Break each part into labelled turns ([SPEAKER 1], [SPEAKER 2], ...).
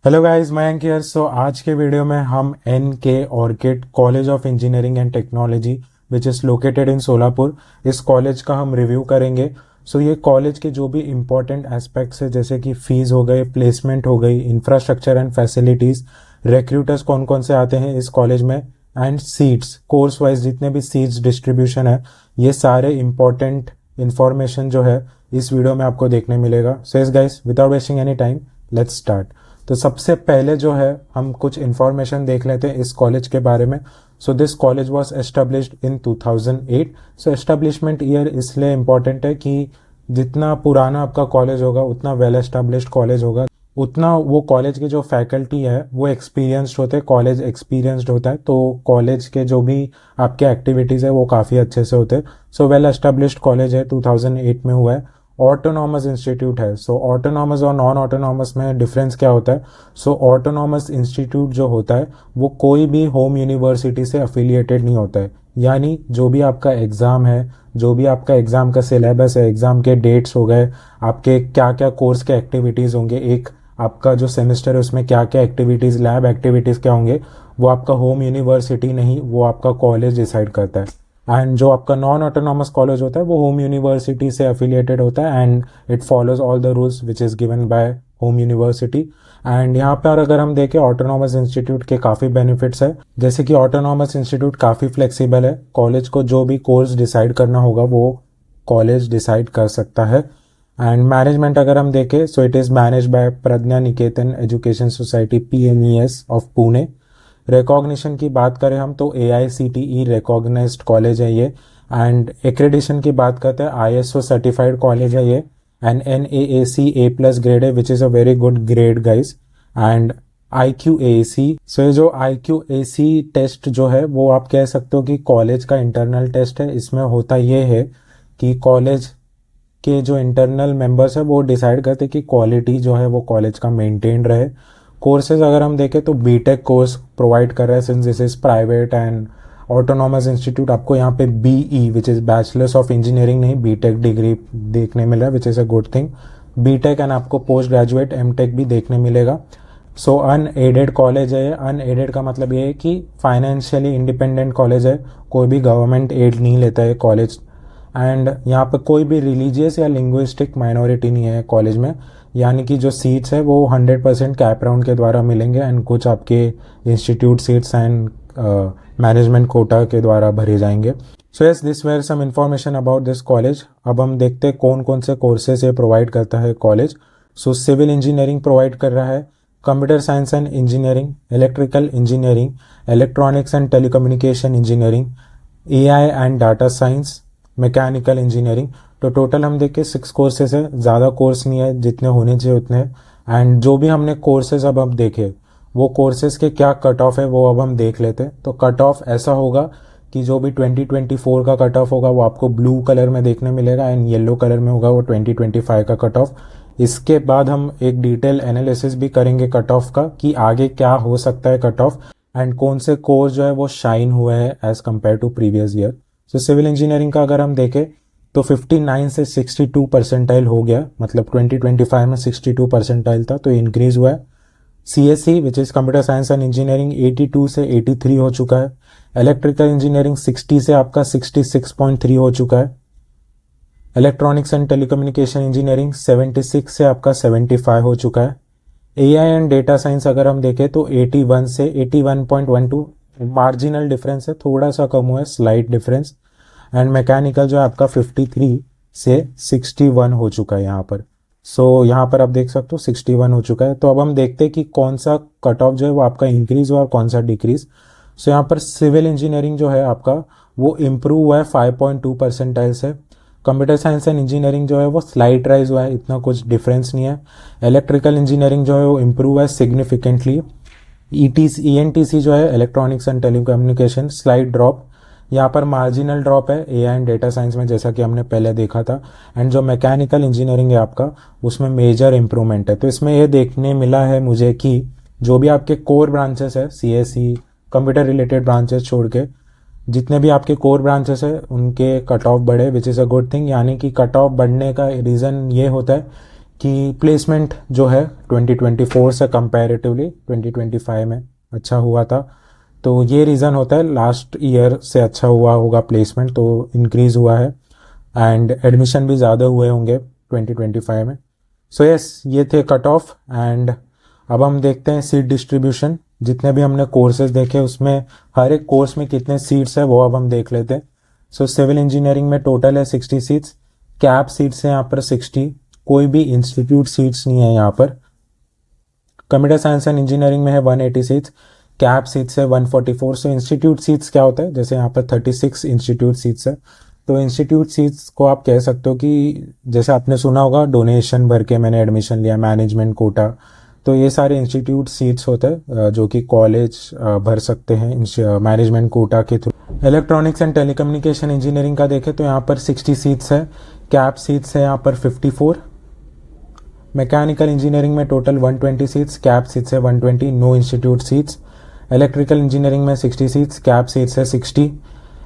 [SPEAKER 1] Hello guys, Mayank here. So आज के वीडियो में हम N K orchid college of engineering and technology which is located in Solapur, इस कॉलेज का हम रिव्यू करेंगे। सो ये कॉलेज के जो भी इम्पोर्टेंट एस्पेक्ट्स है, जैसे कि फ़ीस हो गए, प्लेसमेंट हो गई, इंफ्रास्ट्रक्चर एंड फैसिलिटीज़, रिक्रूटर्स कौन कौन से आते हैं इस कॉलेज में, एंड सीट्स, कोर्स वाइज जितने भी सीट्स डिस्ट्रीब्यूशन है, ये सारे इम्पोर्टेंट इन्फॉर्मेशन जो है इस वीडियो में आपको देखने मिलेगा। So yes guys, without wasting any time, let's start. तो सबसे पहले जो है हम कुछ इन्फॉर्मेशन देख लेते हैं इस कॉलेज के बारे में। So this college was established in 2008। So establishment year इसलिए इम्पॉर्टेंट है कि जितना पुराना आपका कॉलेज होगा उतना वेल एस्टेब्लिश्ड कॉलेज होगा, उतना वो कॉलेज के जो फैकल्टी है वो एक्सपीरियंस्ड होते हैं, कॉलेज एक्सपीरियंस्ड होता है, तो कॉलेज के जो भी आपके एक्टिविटीज़ है वो काफ़ी अच्छे से होते हैं। सो वेल एस्टेब्लिश्ड कॉलेज है, 2008 में हुआ है। ऑटोनॉमस इंस्टीट्यूट है। सो ऑटोनॉमस और नॉन ऑटोनॉमस में डिफरेंस क्या होता है? सो ऑटोनॉमस इंस्टीट्यूट जो होता है वो कोई भी होम यूनिवर्सिटी से अफिलिएटेड नहीं होता है, यानी जो भी आपका एग्ज़ाम है, जो भी आपका एग्ज़ाम का सिलेबस है, एग्ज़ाम के डेट्स हो गए, आपके क्या क्या कोर्स के एक्टिविटीज़ होंगे, एक आपका जो सेमेस्टर है उसमें क्या क्या एक्टिविटीज़, लैब एक्टिविटीज़ क्या होंगे, वो आपका होम यूनिवर्सिटी नहीं, वो आपका कॉलेज डिसाइड करता है। एंड जो आपका नॉन ऑटोनॉमस कॉलेज होता है वो होम यूनिवर्सिटी से एफिलिएटेड होता है and it follows all the rules which is given by home university. And यहाँ पर अगर हम देखें ऑटोनॉमस इंस्टीट्यूट के काफ़ी बेनिफिट्स है, जैसे कि ऑटोनॉमस इंस्टीट्यूट काफ़ी फ्लेक्सिबल है, कॉलेज को जो भी कोर्स डिसाइड करना होगा वो कॉलेज डिसाइड कर सकता है। एंड मैनेजमेंट अगर हम देखें, so it is manage by Pragya Niketan education society PNES of Pune. Recognition की बात करें हम तो AICTE रिकॉग्नाइज्ड कॉलेज है ये। एंड एक्रेडिशन की बात करते हैं, ISO सर्टिफाइड कॉलेज है ये। एंड NAAC A+ ग्रेड है which is a very good grade guys. And IQAC, सो ये जो IQAC टेस्ट जो है वो आप कह सकते हो कि कॉलेज का इंटरनल टेस्ट है। इसमें होता ये है कि कॉलेज के जो इंटरनल मेंबर्स है वो डिसाइड करते हैं कि क्वालिटी जो है वो कॉलेज का मेंटेन रहे। कोर्सेज अगर हम देखें तो बीटेक कोर्स प्रोवाइड कर रहा है, since this is private and autonomous institute. आपको यहाँ पे BE which is bachelor's of engineering नहीं, बीटेक डिग्री देखने मिल रहा है which is a good thing. BTech and आपको पोस्ट ग्रेजुएट MTech भी देखने मिलेगा। सो अनएडेड कॉलेज है। अनएडेड का मतलब ये है कि फाइनेंशियली इंडिपेंडेंट कॉलेज है, कोई भी गवर्नमेंट एड नहीं लेता है कॉलेज। एंड यहाँ पर कोई भी रिलीजियस या लिंग्विस्टिक माइनॉरिटी नहीं है कॉलेज में, यानी कि जो सीट्स है वो 100% कैप राउंड के द्वारा मिलेंगे एंड कुछ आपके institute seats and management quota के द्वारा भरे जाएंगे। So yes, this were some information about this college. अब हम देखते हैं कौन कौन से कोर्सेज ये प्रोवाइड करता है कॉलेज। सो सिविल इंजीनियरिंग प्रोवाइड कर रहा है, computer science and engineering, electrical engineering, electronics and telecommunication engineering, AI and data science, mechanical engineering. तो टोटल हम देखें 6 कोर्सेज है, ज़्यादा कोर्स नहीं है, जितने होने चाहिए उतने। एंड जो भी हमने कोर्सेज अब हम देखे वो कोर्सेज के क्या कट ऑफ है वो अब हम देख लेते हैं। तो कट ऑफ ऐसा होगा कि जो भी 2024 का कट ऑफ होगा वो आपको ब्लू कलर में देखने मिलेगा एंड येलो कलर में होगा वो 2025 का कट ऑफ। इसके बाद हम एक डिटेल एनालिसिस भी करेंगे कट ऑफ का कि आगे क्या हो सकता है कट ऑफ एंड कौन से कोर्स जो है वो शाइन हुए हैं as compared to previous year. So civil engineering का अगर हम देखें तो 59 से 62 परसेंटाइल हो गया, मतलब 2025 में 62 परसेंटाइल था तो इंक्रीज हुआ है। CSE which is computer science and engineering 82 से 83 हो चुका है। इलेक्ट्रिकल इंजीनियरिंग 60 से आपका 66.3 हो चुका है। इलेक्ट्रॉनिक्स एंड टेलीकम्युनिकेशन इंजीनियरिंग 76 से आपका 75 हो चुका है। AI एंड डेटा साइंस अगर हम देखें तो 81 से 81.12, मार्जिनल डिफरेंस है, थोड़ा सा कम हुआ है, स्लाइट डिफरेंस। एंड मैकेनिकल जो है आपका 53 से 61 हो चुका है यहाँ पर। सो यहाँ पर आप देख सकते हो 61 हो चुका है। तो अब हम देखते हैं कि कौन सा कट ऑफ जो है वो आपका इंक्रीज हुआ और कौन सा डिक्रीज। सो यहाँ पर सिविल इंजीनियरिंग जो है आपका वो इम्प्रूव हुआ है 5.2 परसेंटाइल से। कंप्यूटर साइंस एंड इंजीनियरिंग जो है वो स्लाइट राइज हुआ है, इतना कुछ डिफरेंस नहीं है। इलेक्ट्रिकल इंजीनियरिंग जो है वो इम्प्रूव है सिग्निफिकेंटली। ENTC जो है electronics and telecommunication slight drop, यहाँ पर मार्जिनल ड्रॉप है AI एंड डेटा साइंस में, जैसा कि हमने पहले देखा था। एंड जो मैकेनिकल इंजीनियरिंग है आपका उसमें मेजर इंप्रूवमेंट है। तो इसमें यह देखने मिला है मुझे कि जो भी आपके कोर ब्रांचेस है, CSE कंप्यूटर रिलेटेड ब्रांचेस छोड़ के जितने भी आपके कोर ब्रांचेस है उनके कट ऑफ बढ़े विच इज़ अ गुड थिंग। यानी कि कट ऑफ बढ़ने का रीज़न ये होता है कि प्लेसमेंट जो है 2024 से कंपैरेटिवली 2025 में अच्छा हुआ था। तो ये रीज़न होता है, लास्ट ईयर से अच्छा हुआ होगा प्लेसमेंट, तो इंक्रीज़ हुआ है एंड एडमिशन भी ज़्यादा हुए होंगे 2025 में। सो यस, ये थे कट ऑफ। एंड अब हम देखते हैं सीट डिस्ट्रीब्यूशन। जितने भी हमने कोर्सेज देखे उसमें हर एक कोर्स में कितने सीट्स है वो अब हम देख लेते हैं। सो सिविल इंजीनियरिंग में टोटल है 60 सीट्स, कैप सीट्स हैं यहाँ पर 60, कोई भी इंस्टीट्यूट सीट्स नहीं है यहाँ पर। कंप्यूटर साइंस एंड इंजीनियरिंग में है 180 सीट्स, कैप सीट्स है 144। सो इंस्टीट्यूट सीट्स क्या होता है, जैसे यहाँ पर 36 इंस्टीट्यूट सीट्स है, तो इंस्टीट्यूट सीट्स को आप कह सकते हो कि जैसे आपने सुना होगा डोनेशन भर के मैंने एडमिशन लिया, मैनेजमेंट कोटा, तो ये सारे इंस्टीट्यूट सीट्स होते हैं जो कि कॉलेज भर सकते हैं मैनेजमेंट कोटा के through. Electronics and telecommunication engineering का देखें तो यहाँ पर 60 सीट्स है, कैप सीट्स है यहाँ पर 54। मैकेनिकल इंजीनियरिंग में टोटल 120 सीट्स, कैप सीट्स है 120, no institute seats. Electrical engineering में 60 सीट्स, कैप सीट्स है 60।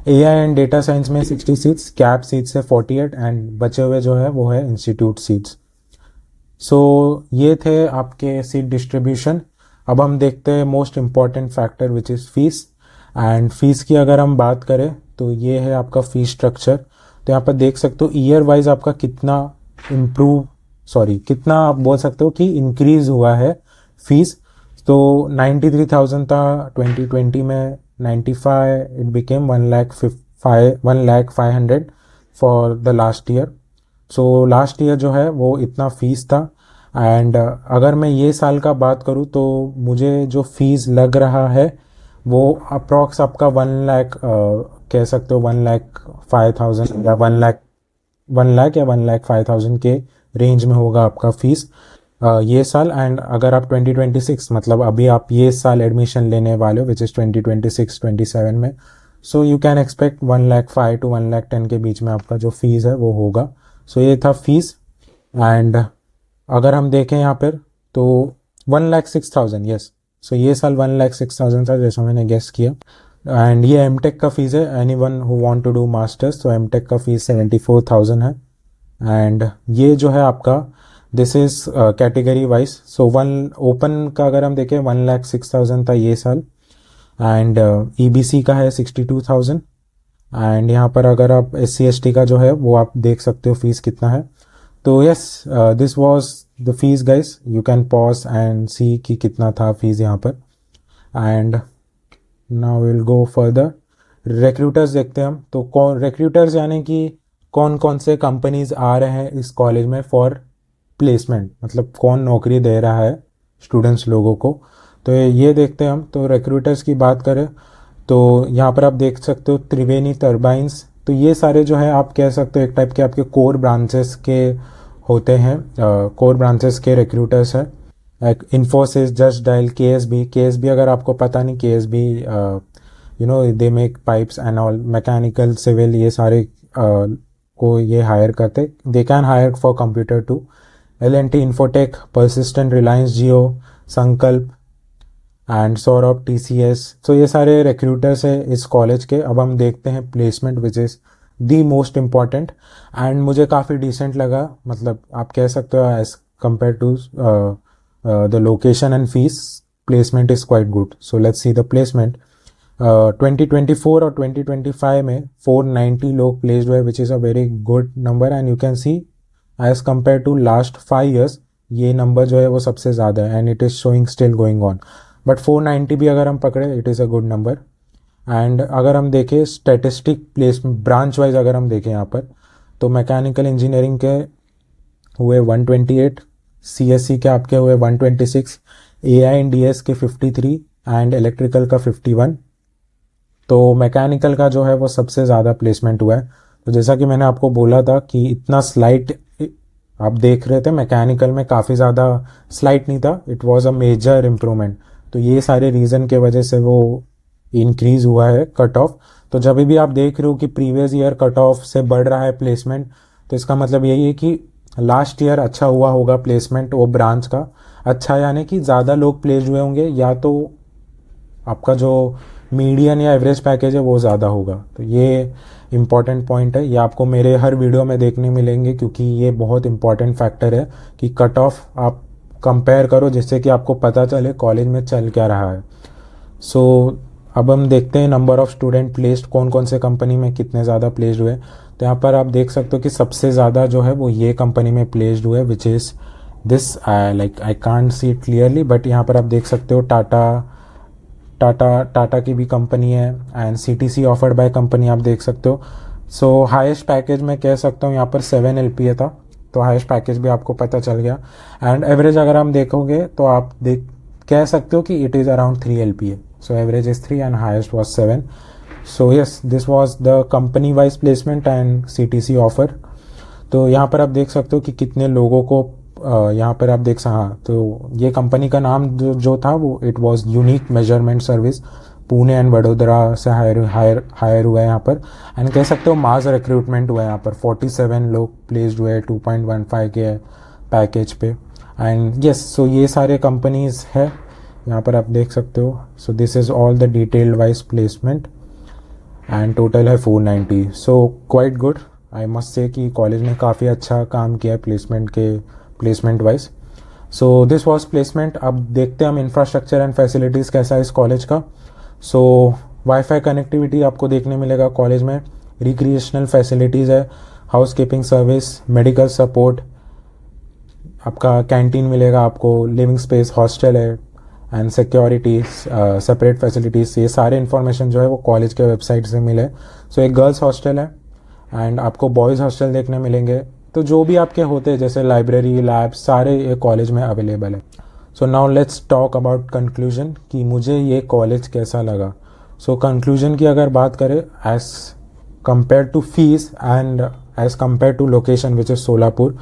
[SPEAKER 1] एआई एंड डेटा साइंस में 60 सीट्स, कैप सीट्स है 48 एंड बचे हुए जो है वो है इंस्टीट्यूट सीट्स। सो ये थे आपके सीट डिस्ट्रीब्यूशन। अब हम देखते हैं most important factor which is fees. And fees की अगर हम बात करें तो ये है आपका फीस स्ट्रक्चर। तो यहाँ पर देख सकते हो ईयर वाइज आपका कितना आप बोल सकते हो कि इंक्रीज हुआ है फीस। तो 93,000 था 2020 में, 95 it became 1,05,500 for the last year. So last year जो है वो इतना फीस था। एंड अगर मैं ये साल का बात करूँ तो मुझे जो फीस लग रहा है वो अप्रॉक्स आपका 1 लाख कह सकते हो, 1,05,000 या 1 लाख या 1,05,000 के रेंज में होगा आपका फीस ये साल। एंड अगर आप 2026 मतलब अभी आप ये साल एडमिशन लेने वाले हो विच इज़ 2026-27 में, so you can expect 1,05,000 to 1,10,000 के बीच में आपका जो फीस है वो होगा। सो ये था फीस। एंड अगर हम देखें यहाँ पर तो 1,06,000, यस, सो ये साल 1,06,000 था जैसा मैंने गेस किया। एंड ये एमटेक का फीस है, any one who want to do masters, तो एमटेक का फीस 74,000 है। एंड ये जो है आपका this is category wise. So one open का अगर हम देखें 1,06,000 था ये साल। एंड ईबीसी का है 62,000। एंड यहाँ पर अगर आप SC/ST का जो है वो आप देख सकते हो फीस कितना है। तो yes, this was the fees guys, you can pause and see कि कितना था फीस यहाँ पर। And now will go further. Recruiters देखते हैं हम, तो कौन रिक्रूटर्स यानी कि कौन कौन से कंपनीज आ रहे हैं इस कॉलेज में फॉर प्लेसमेंट, मतलब कौन नौकरी दे रहा है स्टूडेंट्स लोगों को। तो ये देखते हैं हम। तो रिक्रूटर्स की बात करें तो यहाँ पर आप देख सकते हो त्रिवेणी टर्बाइंस। तो ये सारे जो है आप कह सकते हो एक टाइप के आपके कोर ब्रांचेस के होते हैं, कोर ब्रांचेस के रिक्रूटर्स हैं। इन्फोसिस, जस्ट डायल, केएसबी अगर आपको पता नहीं, KSB you know they make pipes and all, mechanical, civil, ये सारे को ये हायर करते, they can hire for computer too. L&T infotech, persistent, Reliance Jio, Sankalp and Saurabh, TCS। सो ये सारे रिक्रूटर्स है इस कॉलेज के। अब हम देखते हैं placement which is the most important. And मुझे काफ़ी डिसेंट लगा, मतलब आप कह सकते हो as compared to the location and fees, placement is quite good. So let's see the placement. 2024 और 2025 में 490 लोग प्लेस्ड हुए which is a very good number. And you can see as compared to last 5 years ये नंबर जो है वो सबसे ज़्यादा है and it is showing still going on. But 490 भी अगर हम पकड़े it is a good number. And अगर हम देखें स्टैटिस्टिक प्लेसमेंट ब्रांच वाइज अगर हम देखें यहाँ पर, तो मैकेनिकल इंजीनियरिंग के हुए 128, CSE के आपके हुए 126, AI&DS के 53 एंड इलेक्ट्रिकल का 51। तो मैकेनिकल का जो है वो सबसे ज़्यादा प्लेसमेंट हुआ है। तो जैसा कि मैंने आपको बोला था कि इतना स्लाइट आप देख रहे थे, मैकेनिकल में काफ़ी ज़्यादा स्लाइट नहीं था, it was a major improvement. तो ये सारे रीज़न के वजह से वो इंक्रीज़ हुआ है कट ऑफ। तो जब भी आप देख रहे हो कि प्रीवियस ईयर कट ऑफ से बढ़ रहा है प्लेसमेंट, तो इसका मतलब यही है कि लास्ट ईयर अच्छा हुआ होगा प्लेसमेंट वो ब्रांच का। अच्छा यानी कि ज़्यादा लोग प्लेस्ड हुए होंगे, या तो आपका जो मीडियन या एवरेज पैकेज है वो ज़्यादा होगा। तो ये इम्पॉर्टेंट पॉइंट है, ये आपको मेरे हर वीडियो में देखने मिलेंगे, क्योंकि ये बहुत इंपॉर्टेंट फैक्टर है कि कट ऑफ आप कंपेयर करो, जिससे कि आपको पता चले कॉलेज में चल क्या रहा है। सो अब हम देखते हैं नंबर ऑफ़ स्टूडेंट प्लेस्ड, कौन कौन से कंपनी में कितने ज़्यादा प्लेस्ड हुए। तो यहाँ पर आप देख सकते हो कि सबसे ज़्यादा जो है वो ये कंपनी में प्लेस्ड हुए, which is this, like I can't see it clearly, but यहाँ पर आप देख सकते हो टाटा की भी कंपनी है, and CTC offered by company आप देख सकते हो। सो हाईएस्ट पैकेज में कह सकता हूँ यहाँ पर 7 LPA था, तो हाईएस्ट पैकेज भी आपको पता चल गया। एंड एवरेज अगर हम देखोगे तो आप कह सकते हो कि it is around 3 LPA, so average is 3 and highest was 7। So yes, this was the company wise placement and CTC offer. तो यहाँ पर आप देख सकते हो कि कितने लोगों को यहाँ पर आप हाँ, तो ये कंपनी का नाम जो था वो it was unique measurement service, Pune and Vadodara से हायर हुआ है यहाँ पर। एंड कह सकते हो मास रिक्रूटमेंट हुआ है यहाँ पर, 47 लोग प्लेस्ड हुए 2.15 के पैकेज पे। एंड यस, सो ये सारे कंपनीज है यहाँ पर आप देख सकते हो। So this is all the detailed wise placement and total है 490। So quite good, I must say कि कॉलेज ने काफ़ी अच्छा काम किया placement wise. So this was placement. अब देखते हैं हम इंफ्रास्ट्रक्चर एंड फैसिलिटीज़ कैसा है इस कॉलेज का। सो वाईफाई कनेक्टिविटी आपको देखने मिलेगा कॉलेज में, रिक्रिएशनल फैसिलिटीज़ है, house keeping service, medical support, आपका कैंटीन मिलेगा आपको, लिविंग स्पेस, हॉस्टल है एंड सिक्योरिटी, सेपरेट फैसिलिटीज़। ये सारे इन्फॉर्मेशन जो है वो कॉलेज के वेबसाइट से मिले। सो एक गर्ल्स हॉस्टल है एंड आपको बॉयज़ हॉस्टल देखने मिलेंगे। तो जो भी आपके होते हैं जैसे लाइब्रेरी, लैब, सारे ये कॉलेज में अवेलेबल है। So now let's talk about conclusion कि मुझे ये कॉलेज कैसा लगा। सो कंक्लूजन की अगर बात करें, as compared to fees and as compared to location which is Solapur,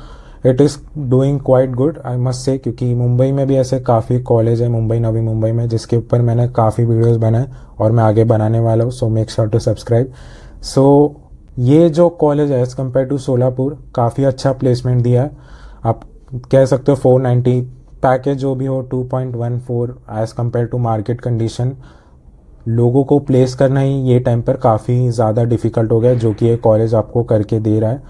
[SPEAKER 1] it is doing quite good I must say, क्योंकि मुंबई में भी ऐसे काफ़ी कॉलेज है, मुंबई, नवी मुंबई में, जिसके ऊपर मैंने काफ़ी वीडियोज़ बनाए और मैं आगे बनाने वाला हूँ। So make sure to subscribe. So ये जो कॉलेज है एज़ कम्पेयर टू सोलापुर काफ़ी अच्छा प्लेसमेंट दिया है। आप कह सकते हो 490 पैकेज जो भी हो, 2.14 as compared to market condition, लोगों को प्लेस करना ही ये टाइम पर काफ़ी ज़्यादा डिफ़िकल्ट हो गया, जो कि ये कॉलेज आपको करके दे रहा है।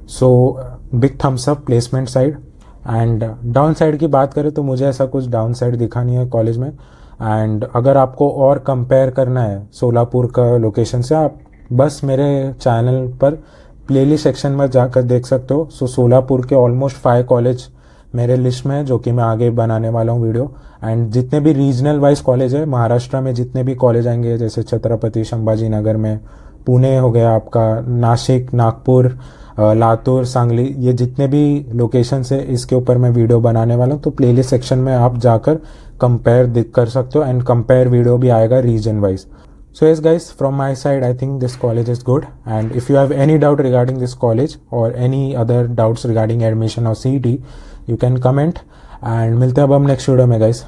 [SPEAKER 1] So big thumbs up placement side. And down side की बात करें तो मुझे ऐसा कुछ डाउन साइड दिखा नहीं है कॉलेज में। एंड अगर आपको और कंपेयर करना है सोलापुर का लोकेशन से, आप बस मेरे चैनल पर प्लेलिस्ट सेक्शन में जाकर देख सकते हो। सो सोलापुर के ऑलमोस्ट 5 कॉलेज मेरे लिस्ट में है, जो कि मैं आगे बनाने वाला हूँ वीडियो। एंड जितने भी रीजनल वाइज कॉलेज है महाराष्ट्र में, जितने भी कॉलेज आएंगे, जैसे छत्रपति संभाजी नगर में, पुणे हो गया आपका, नासिक, नागपुर, लातूर, सांगली, ये जितने भी लोकेशन है इसके ऊपर मैं वीडियो बनाने वाला हूँ। तो प्लेलिस्ट सेक्शन में आप जाकर कंपेयर कर सकते हो एंड कंपेयर वीडियो भी आएगा region wise. So yes guys, from my side I think this college is good, and if you have any doubt regarding this college or any other doubts regarding admission or CET, you can comment, and मिलते हैं अब हम next video में guys।